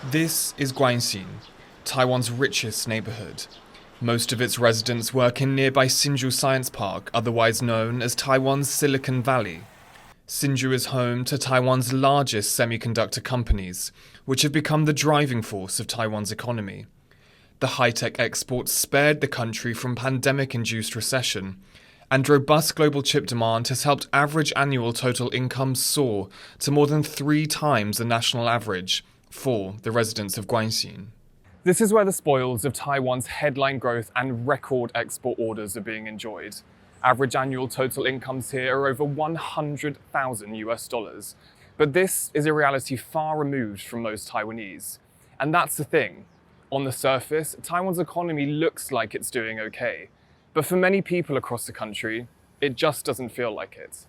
This is Guanxin, Taiwan's richest neighborhood. Most of its residents work in nearby Hsinchu Science Park, otherwise known as Taiwan's Silicon Valley. Hsinchu is home to Taiwan's largest semiconductor companies, which have become the driving force of Taiwan's economy. The high-tech exports spared the country from pandemic-induced recession, and robust global chip demand has helped average annual total income soar to more than 3 times the national average for the residents of Guanxin. This is where the spoils of Taiwan's headline growth and record export orders are being enjoyed. Average annual total incomes here are over $100,000. But this is a reality far removed from most Taiwanese. And that's the thing. On the surface, Taiwan's economy looks like it's doing okay. But for many people across the country, it just doesn't feel like it.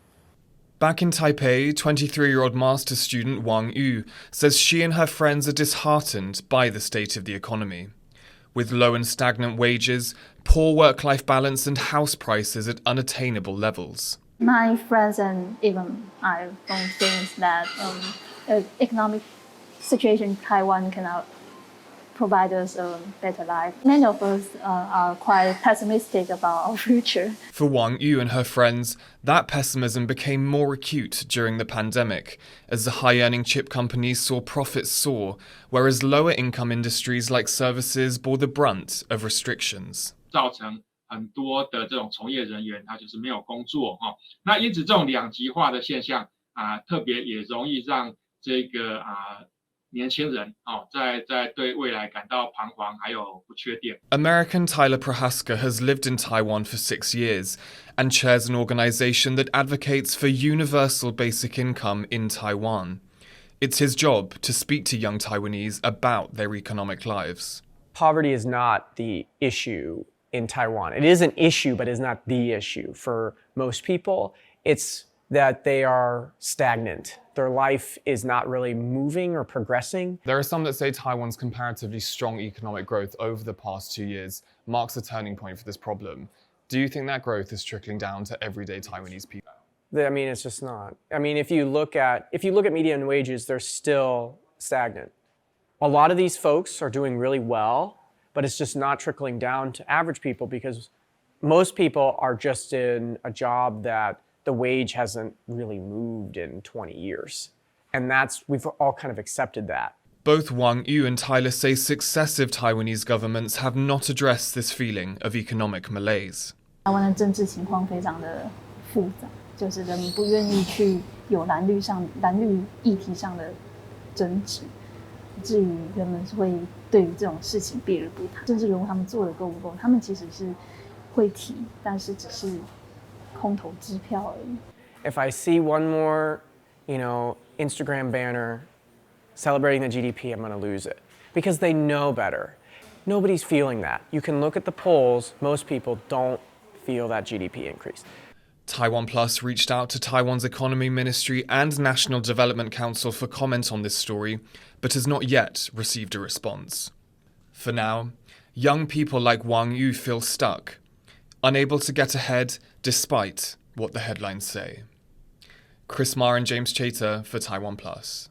Back in Taipei, 23-year-old master's student Wang Yu says she and her friends are disheartened by the state of the economy. With low and stagnant wages, poor work-life balance and house prices at unattainable levels. My friends and even I don't think that economic situation in Taiwan cannot provide us a better life. Many of us are quite pessimistic about our future. For Wang Yu and her friends, that pessimism became more acute during the pandemic, as the high-earning chip companies saw profits soar, whereas lower-income industries like services bore the brunt of restrictions. 造成很多的这种从业人员他就是没有工作那因此这种两极化的现象特别也容易让这个年轻人在对未来感到彷徨还有不确定。 American Tyler Prohaska has lived in Taiwan for 6 years and chairs an organization that advocates for universal basic income in Taiwan. It's his job to speak to young Taiwanese about their economic lives. Poverty is not the issue in Taiwan. It is an issue, but it's not the issue. For most people, it's that they are stagnant. Their life is not really moving or progressing. There are some that say Taiwan's comparatively strong economic growth over the past 2 years marks a turning point for this problem. Do you think that growth is trickling down to everyday Taiwanese people? I mean, it's just not. I mean, if you look at median wages, they're still stagnant. A lot of these folks are doing really well, but it's just not trickling down to average people because most people are just in a job that the wage hasn't really moved in 20 years. And we've all kind of accepted that. Both Wang Yu and Tyler say successive Taiwanese governments have not addressed this feeling of economic malaise. 台湾的政治情况非常的复杂，就是人民不愿意去有蓝绿议题上的争执，以至于人们会对于这种事情避而不谈。政治人物他们做的够不够？他们其实是会提，但是只是空头支票而已。 If I see one more, Instagram banner celebrating the GDP, I'm going to lose it because they know better. Nobody's feeling that. You can look at the polls. Most people don't feel that GDP increase. TaiwanPlus reached out to Taiwan's Economy Ministry and National Development Council for comment on this story, but has not yet received a response. For now, young people like Wang Yu feel stuck, unable to get ahead despite what the headlines say. Kris and James Chater for TaiwanPlus.